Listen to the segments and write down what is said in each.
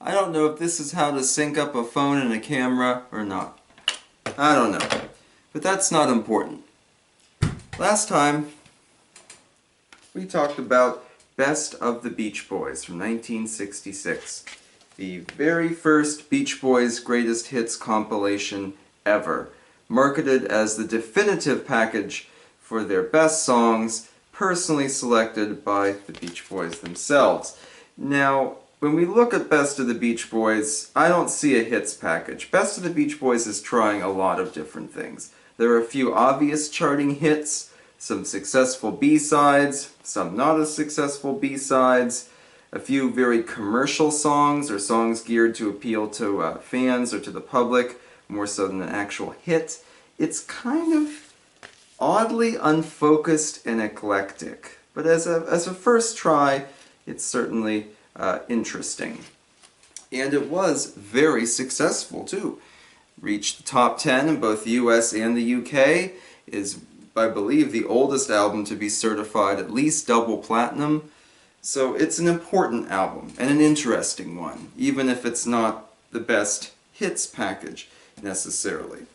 I don't know if this is how to sync up a phone and a camera or not. I don't know. But that's not important. Last time, we talked about Best of the Beach Boys from 1966. The very first Beach Boys Greatest Hits compilation ever. Marketed as the definitive package for their best songs, personally selected by the Beach Boys themselves. Now, when we look at Best of the Beach Boys, I don't see a hits package. Best of the Beach Boys is trying a lot of different things. There are a few obvious charting hits, some successful B-sides, some not as successful B-sides, a few very commercial songs or songs geared to appeal to fans or to the public, more so than an actual hit. It's kind of oddly unfocused and eclectic, but as a first try, it's certainly interesting. And it was very successful too. Reached the top 10 in both the US and the UK, is, I believe, the oldest album to be certified at least double platinum. So it's an important album, and an interesting one, even if it's not the best hits package necessarily.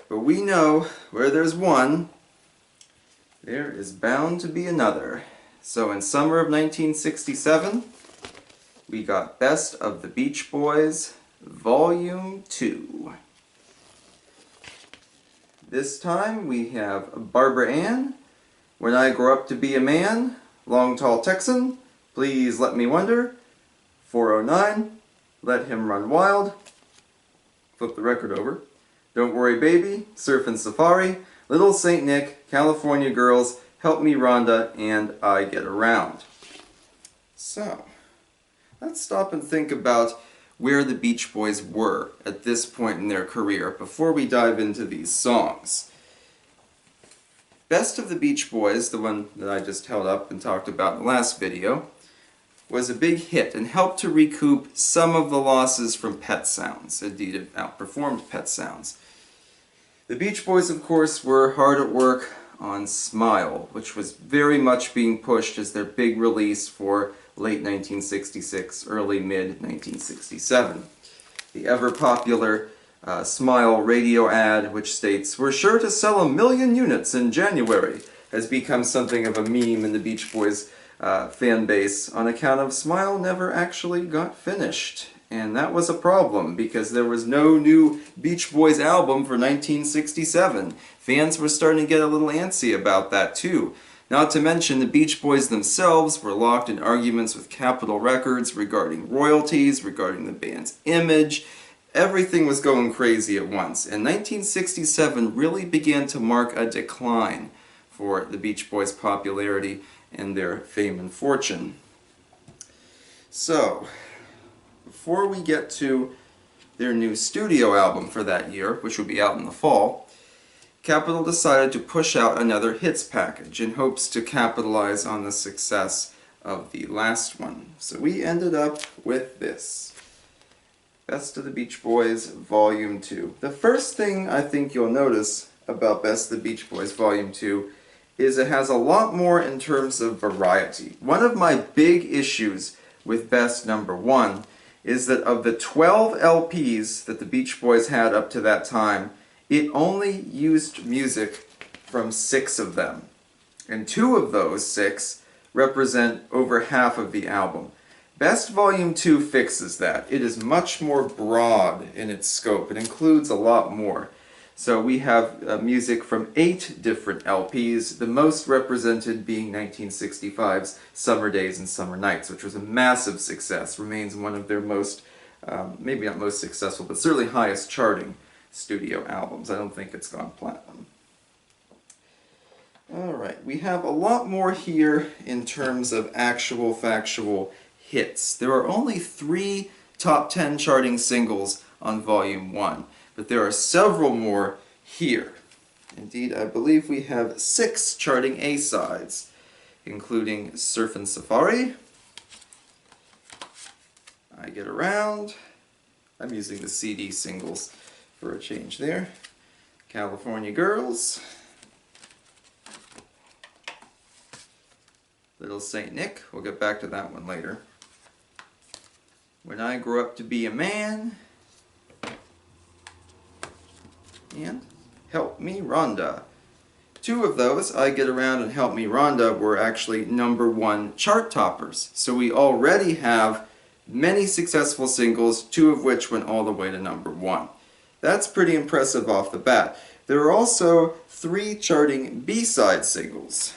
But we know where there's one, there is bound to be another. So in summer of 1967, we got Best of the Beach Boys, Volume 2. This time we have Barbara Ann, When I Grow Up to Be a Man, Long Tall Texan, Please Let Me Wonder, 409, Let Him Run Wild, flip the record over, Don't Worry Baby, Surfin' Safari, Little Saint Nick, California Girls, Help Me Rhonda, and I Get Around. So, let's stop and think about where the Beach Boys were at this point in their career before we dive into these songs. Best of the Beach Boys, the one that I just held up and talked about in the last video, was a big hit and helped to recoup some of the losses from Pet Sounds. Indeed, it outperformed Pet Sounds. The Beach Boys, of course, were hard at work on Smile, which was very much being pushed as their big release for late 1966, early mid-1967. The ever-popular Smile radio ad, which states, "We're sure to sell 1 million units in January," has become something of a meme in the Beach Boys fan base on account of Smile never actually got finished. And that was a problem, because there was no new Beach Boys album for 1967. Fans were starting to get a little antsy about that too. Not to mention, the Beach Boys themselves were locked in arguments with Capitol Records regarding royalties, regarding the band's image. Everything was going crazy at once, and 1967 really began to mark a decline for the Beach Boys' popularity and their fame and fortune. So, before we get to their new studio album for that year, which will be out in the fall, Capitol decided to push out another hits package in hopes to capitalize on the success of the last one. So we ended up with this. Best of the Beach Boys, Volume 2. The first thing I think you'll notice about Best of the Beach Boys, Volume 2, is it has a lot more in terms of variety. One of my big issues with Best Number 1 is that of the 12 LPs that the Beach Boys had up to that time, it only used music from 6 of them. And 2 of those 6 represent over half of the album. Best Volume 2 fixes that. It is much more broad in its scope. It includes a lot more. So we have music from 8 different LPs, the most represented being 1965's Summer Days and Summer Nights, which was a massive success, remains one of their most, maybe not most successful, but certainly highest charting studio albums. I don't think it's gone platinum. Alright, we have a lot more here in terms of actual factual hits. There are only 3 top 10 charting singles on Volume 1, but there are several more here. Indeed, I believe we have 6 charting A-sides, including Surfin' Safari, I Get Around, I'm using the CD singles for a change there, California Girls, Little Saint Nick, we'll get back to that one later, When I Grow Up to Be a Man, and Help Me Rhonda. Two of those, I Get Around and Help Me Rhonda, were actually #1 chart toppers. So we already have many successful singles, two of which went all the way to #1. That's pretty impressive off the bat. There are also 3 charting B-side singles.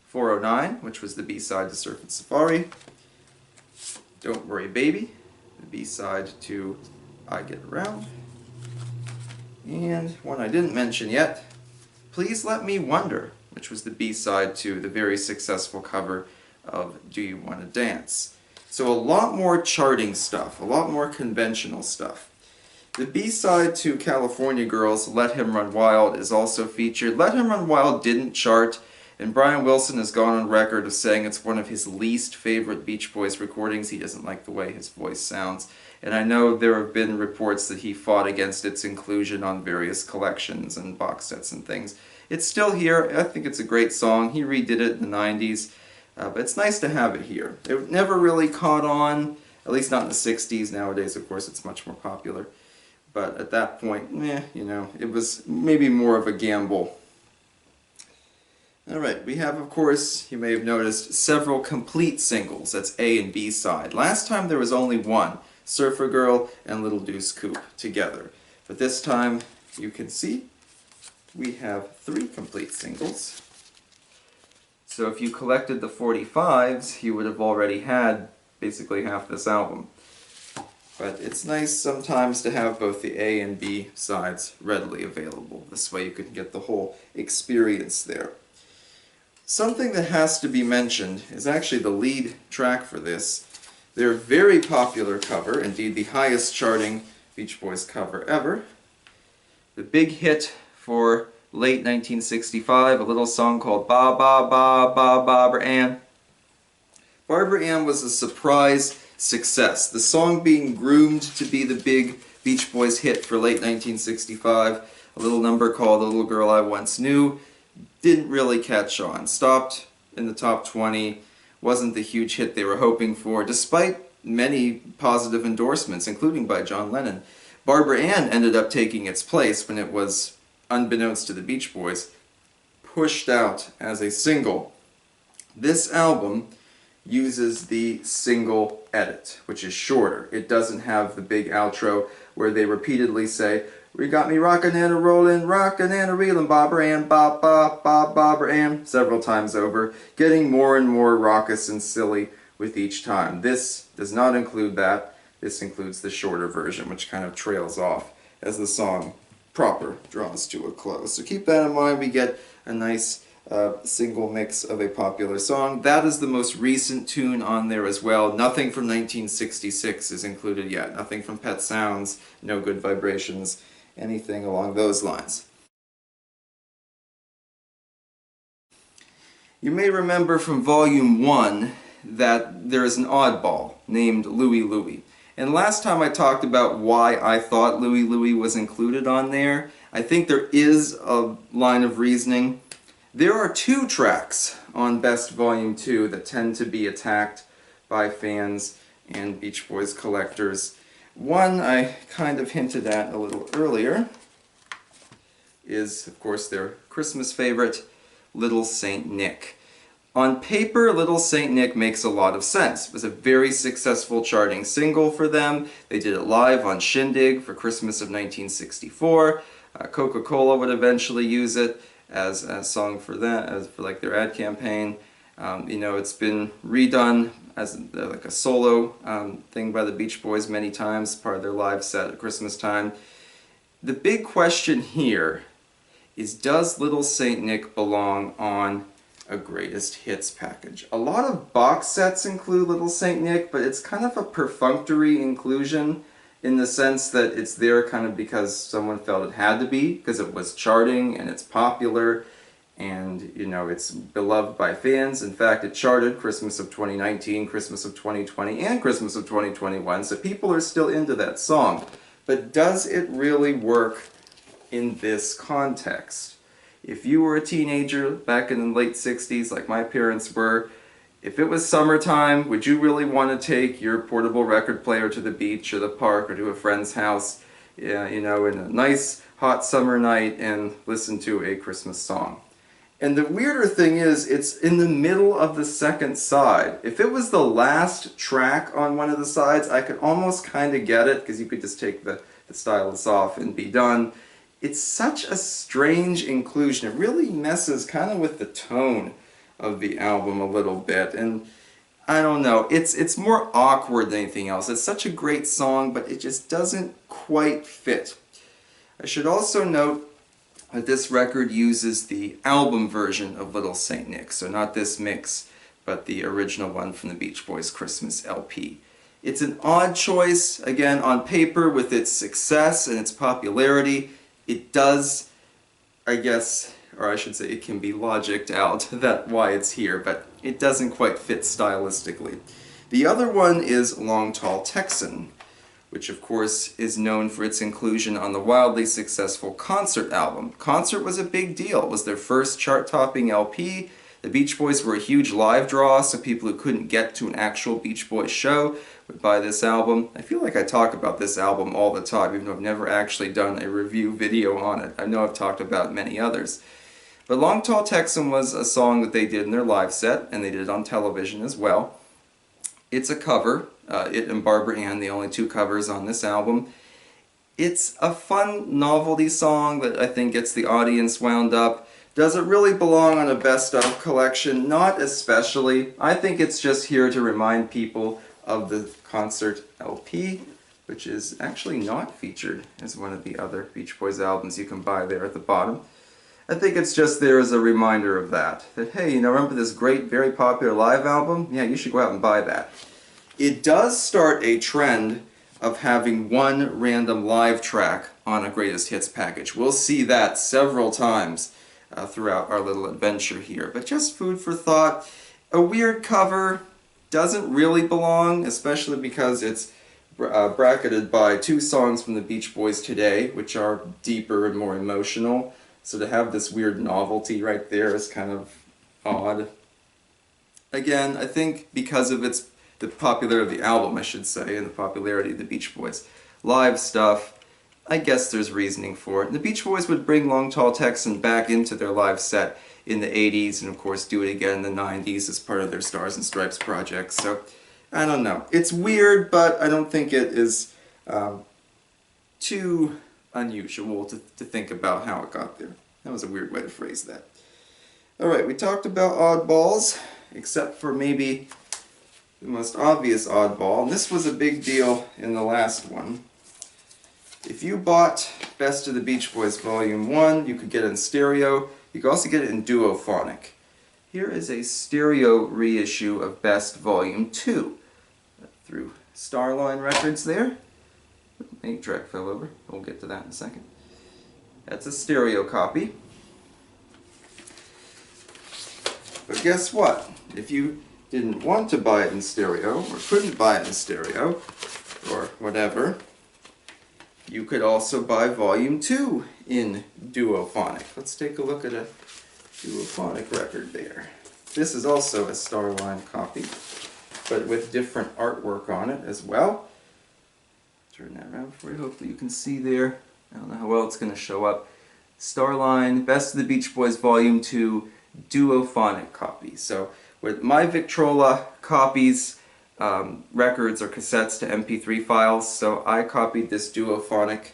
409, which was the B-side to Surfin' Safari. Don't Worry Baby, the B-side to I Get Around. And one I didn't mention yet, Please Let Me Wonder, which was the B-side to the very successful cover of Do You Want to Dance. So a lot more charting stuff, a lot more conventional stuff. The B-side to California Girls, Let Him Run Wild, is also featured. Let Him Run Wild didn't chart, and Brian Wilson has gone on record of saying it's one of his least favorite Beach Boys recordings. He doesn't like the way his voice sounds. And I know there have been reports that he fought against its inclusion on various collections and box sets and things. It's still here. I think it's a great song. He redid it in the 90s. But it's nice to have it here. It never really caught on, at least not in the 60s. Nowadays, of course, it's much more popular. But at that point, you know, it was maybe more of a gamble. Alright, we have, of course, you may have noticed, several complete singles. That's A and B side. Last time there was only one, Surfer Girl and Little Deuce Coupe together. But this time, you can see, we have 3 complete singles. So if you collected the 45s, you would have already had basically half this album. But it's nice sometimes to have both the A and B sides readily available. This way you can get the whole experience there. Something that has to be mentioned is actually the lead track for this. Their very popular cover, indeed the highest charting Beach Boys cover ever. The big hit for late 1965, a little song called Ba Ba Ba Ba Barbara Ann. Barbara Ann was a surprise success. The song being groomed to be the big Beach Boys hit for late 1965, a little number called The Little Girl I Once Knew, didn't really catch on. Stopped in the top 20, wasn't the huge hit they were hoping for, despite many positive endorsements, including by John Lennon. Barbara Ann ended up taking its place when it was, unbeknownst to the Beach Boys, pushed out as a single. This album uses the single edit, which is shorter. It doesn't have the big outro where they repeatedly say, "We got me rockin' and a rollin', rockin' and a reelin', Barbara Ann, ba ba ba Barbara Ann," several times over, getting more and more raucous and silly with each time. This does not include that. This includes the shorter version, which kind of trails off as the song proper draws to a close. So keep that in mind. We get a nice single mix of a popular song. That is the most recent tune on there as well. Nothing from 1966 is included yet. Nothing from Pet Sounds, No Good Vibrations, anything along those lines. You may remember from Volume 1 that there is an oddball named Louie Louie. And last time I talked about why I thought Louie Louie was included on there, I think there is a line of reasoning. There are 2 tracks on Best Volume 2 that tend to be attacked by fans and Beach Boys collectors. One I kind of hinted at a little earlier is, of course, their Christmas favorite, Little Saint Nick. On paper, Little Saint Nick makes a lot of sense. It was a very successful charting single for them. They did it live on Shindig for Christmas of 1964. Coca-Cola would eventually use it as a song for them, as for like their ad campaign. You know, it's been redone as like a solo thing by the Beach Boys many times, part of their live set at Christmas time. The big question here is, does Little Saint Nick belong on a greatest hits package? A lot of box sets include Little Saint Nick, but it's kind of a perfunctory inclusion in the sense that it's there kind of because someone felt it had to be, because it was charting and it's popular and, you know, it's beloved by fans. In fact, it charted Christmas of 2019, Christmas of 2020, and Christmas of 2021, so people are still into that song. But does it really work in this context? If you were a teenager back in the late 60s, like my parents were, If it was summertime, would you really want to take your portable record player to the beach or the park or to a friend's house, you know, in a nice hot summer night and listen to a Christmas song? And the weirder thing is, it's in the middle of the second side. If it was the last track on one of the sides, I could almost kind of get it, because you could just take the stylus off and be done. It's such a strange inclusion. It really messes kind of with the tone of the album a little bit. And I don't know, it's more awkward than anything else. It's such a great song, but it just doesn't quite fit. I should also note that this record uses the album version of Little Saint Nick, so not this mix, but the original one from the Beach Boys Christmas LP. It's an odd choice, again, on paper, with its success and its popularity. It does, I guess, or I should say it can be logicked out that why it's here, but it doesn't quite fit stylistically. The other one is Long Tall Texan, which of course is known for its inclusion on the wildly successful Concert album. Concert was a big deal. It was their first chart-topping LP. The Beach Boys were a huge live draw, so people who couldn't get to an actual Beach Boys show would buy this album. I feel like I talk about this album all the time, even though I've never actually done a review video on it. I know I've talked about many others. But Long Tall Texan was a song that they did in their live set, and they did it on television as well. It's a cover. It and Barbara Ann, the only two covers on this album. It's a fun novelty song that I think gets the audience wound up. Does it really belong on a best of collection? Not especially. I think it's just here to remind people of the Concert LP, which is actually not featured as one of the other Beach Boys albums you can buy there at the bottom. I think it's just there as a reminder of that. That, hey, you know, remember this great, very popular live album? Yeah, you should go out and buy that. It does start a trend of having one random live track on a greatest hits package. We'll see that several times throughout our little adventure here. But just food for thought. A weird cover doesn't really belong, especially because it's bracketed by two songs from the Beach Boys today, which are deeper and more emotional. So to have this weird novelty right there is kind of odd. Again, I think because of the popularity of the album, I should say, and the popularity of the Beach Boys live stuff, I guess there's reasoning for it. The Beach Boys would bring Long Tall Texan back into their live set in the 80s, and of course do it again in the 90s as part of their Stars and Stripes project. So, I don't know. It's weird, but I don't think it is too unusual to think about how it got there. That was a weird way to phrase that. Alright, we talked about oddballs, except for maybe the most obvious oddball, and this was a big deal in the last one. If you bought Best of the Beach Boys Volume 1, you could get it in stereo. You could also get it in Duophonic. Here is a stereo reissue of Best Volume 2 through Starline Records there. 8-track fell over. We'll get to that in a second. That's a stereo copy. But guess what? If you didn't want to buy it in stereo, or couldn't buy it in stereo, or whatever, you could also buy Volume 2 in Duophonic. Let's take a look at a Duophonic record there. This is also a Starline copy, but with different artwork on it as well. Turn that around for you, hopefully you can see there. I don't know how well it's going to show up. Starline, Best of the Beach Boys Volume 2, Duophonic copy. So with my Victrola copies, records or cassettes to MP3 files, so I copied this Duophonic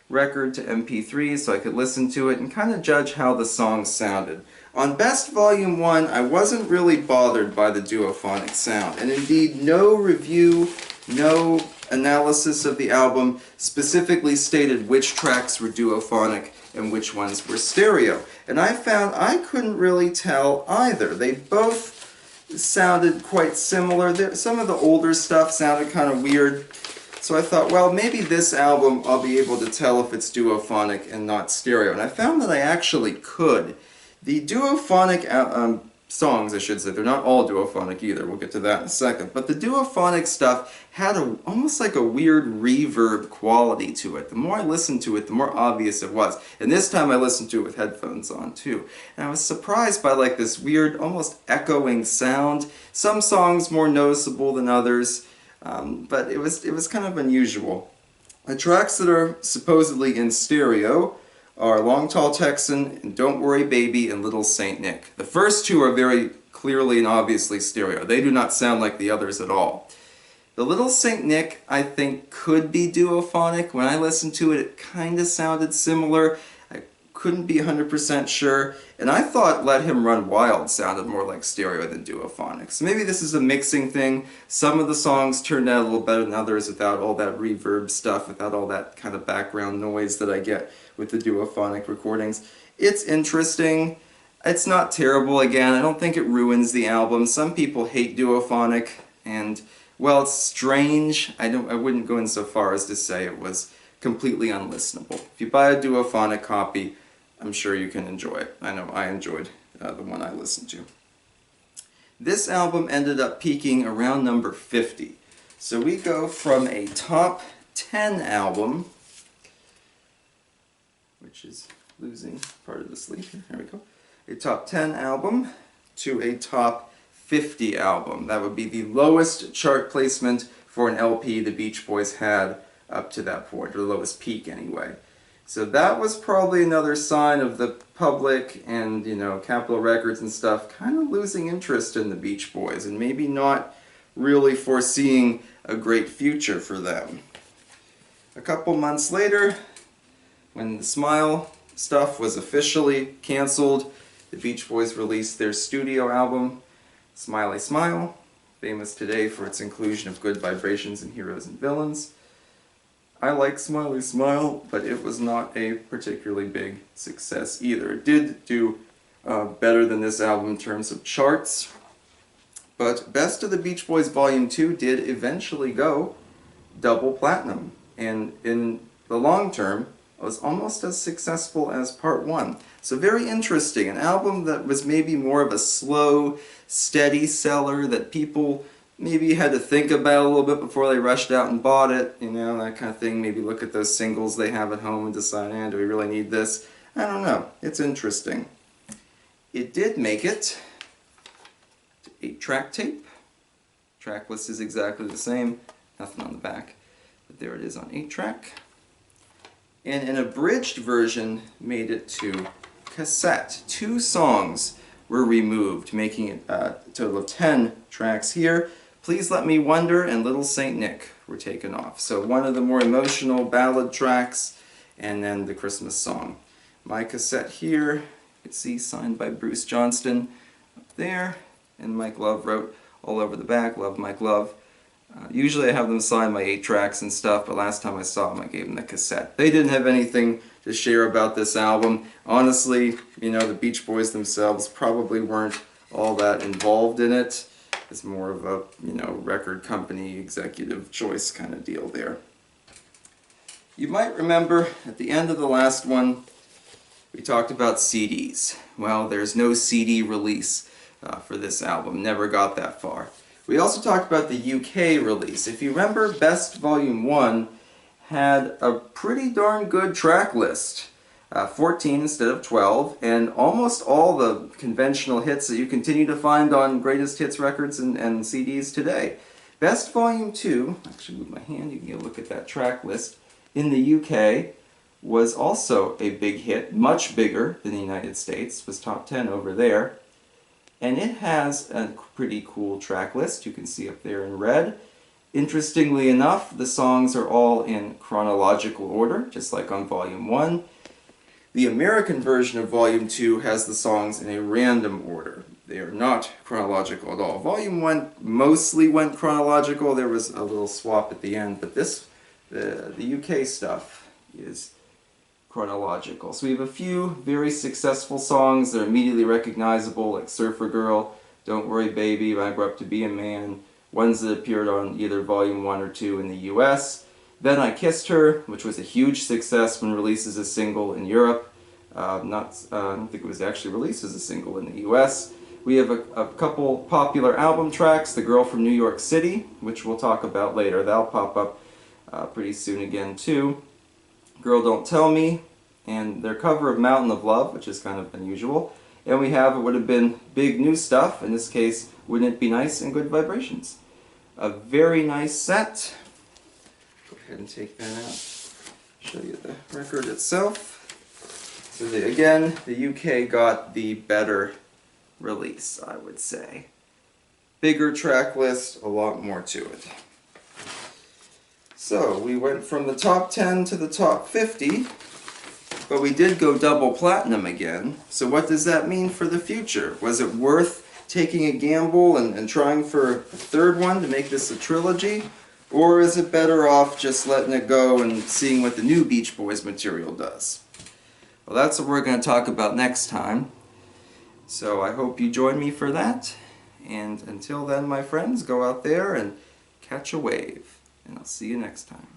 record to MP3 so I could listen to it and kind of judge how the songs sounded. On Best Volume 1, I wasn't really bothered by the Duophonic sound, and indeed no review, no analysis of the album specifically stated which tracks were Duophonic and which ones were stereo. And I found I couldn't really tell either. They both sounded quite similar. Some of the older stuff sounded kind of weird. So I thought, well, maybe this album I'll be able to tell if it's Duophonic and not stereo. And I found that I actually could. The Duophonic songs, I should say. They're not all Duophonic either. We'll get to that in a second. But the Duophonic stuff had almost like a weird reverb quality to it. The more I listened to it, the more obvious it was. And this time I listened to it with headphones on too. And I was surprised by like this weird, almost echoing sound. Some songs more noticeable than others, but it was kind of unusual. The tracks that are supposedly in stereo are Long Tall Texan and Don't Worry Baby and Little Saint Nick. The first two are very clearly and obviously stereo. They do not sound like the others at all. The Little Saint Nick, I think, could be Duophonic. When I listened to it, it kind of sounded similar. I couldn't be 100% sure. And I thought Let Him Run Wild sounded more like stereo than Duophonic. So maybe this is a mixing thing. Some of the songs turned out a little better than others without all that reverb stuff, without all that kind of background noise that I get with the Duophonic recordings. It's interesting. It's not terrible. Again, I don't think it ruins the album. Some people hate Duophonic, and well, it's strange. I wouldn't go in so far as to say it was completely unlistenable. If you buy a Duophonic copy, I'm sure you can enjoy it. I know I enjoyed the one I listened to. This album ended up peaking around number 50. So we go from a top 10 album, which is losing part of the sleeve here. There we go. A top 10 album to a top 50 album. That would be the lowest chart placement for an LP the Beach Boys had up to that point, or the lowest peak anyway. So that was probably another sign of the public and, you know, Capitol Records and stuff kind of losing interest in the Beach Boys and maybe not really foreseeing a great future for them. A couple months later, when the Smile stuff was officially canceled, the Beach Boys released their studio album, Smiley Smile, famous today for its inclusion of good vibrations and heroes and villains. I like Smiley Smile, but it was not a particularly big success either. It did do better than this album in terms of charts, but Best of the Beach Boys Volume 2 did eventually go double platinum, and in the long term, it was almost as successful as Part 1. So very interesting, an album that was maybe more of a slow, steady seller that people maybe had to think about a little bit before they rushed out and bought it, you know, that kind of thing. Maybe look at those singles they have at home and decide, do we really need this? I don't know. It's interesting. It did make it to 8-track tape. Track list is exactly the same, nothing on the back, but there it is on 8-track. And an abridged version made it to cassette. 2 songs were removed, making it a total of 10 tracks here. Please Let Me Wonder and Little Saint Nick were taken off. So one of the more emotional ballad tracks, and then the Christmas song. My cassette here, you can see signed by Bruce Johnston up there, and Mike Love wrote all over the back, Love Mike Love. Usually I have them sign my 8 tracks and stuff, but last time I saw them I gave them the cassette. They didn't have anything to share about this album. Honestly, you know, the Beach Boys themselves probably weren't all that involved in it. It's more of a, you know, record company executive choice kind of deal there. You might remember at the end of the last one we talked about CDs. Well, there's no CD release for this album. Never got that far. We also talked about the UK release. If you remember, Best Volume 1 had a pretty darn good track list. 14 instead of 12, and almost all the conventional hits that you continue to find on greatest hits records and CDs today. Best Volume 2, actually move my hand, you can get a look at that track list, in the UK was also a big hit, much bigger than the United States, was top 10 over there. And it has a pretty cool track list, you can see up there in red. Interestingly enough, the songs are all in chronological order, just like on Volume 1. The American version of Volume 2 has the songs in a random order. They are not chronological at all. Volume 1 mostly went chronological. There was a little swap at the end, but this, the UK stuff, is chronological. So we have a few very successful songs that are immediately recognizable, like Surfer Girl, Don't Worry Baby, When I Grow Up to Be a Man, ones that appeared on either Volume 1 or 2 in the US. Then I Kissed Her, which was a huge success when released as a single in Europe. I don't think it was actually released as a single in the US. We have a couple popular album tracks, The Girl from New York City, which we'll talk about later. That'll pop up pretty soon again too. Girl Don't Tell Me, and their cover of Mountain of Love, which is kind of unusual. And we have, it would have been big new stuff, in this case, Wouldn't It Be Nice and Good Vibrations. A very nice set. Go ahead and take that out. Show you the record itself. So again, the UK got the better release, I would say. Bigger track list, a lot more to it. So we went from the top 10 to the top 50, but we did go double platinum again. So what does that mean for the future? Was it worth taking a gamble and trying for a third one to make this a trilogy? Or is it better off just letting it go and seeing what the new Beach Boys material does? Well, that's what we're going to talk about next time. So I hope you join me for that. And until then, my friends, go out there and catch a wave. And I'll see you next time.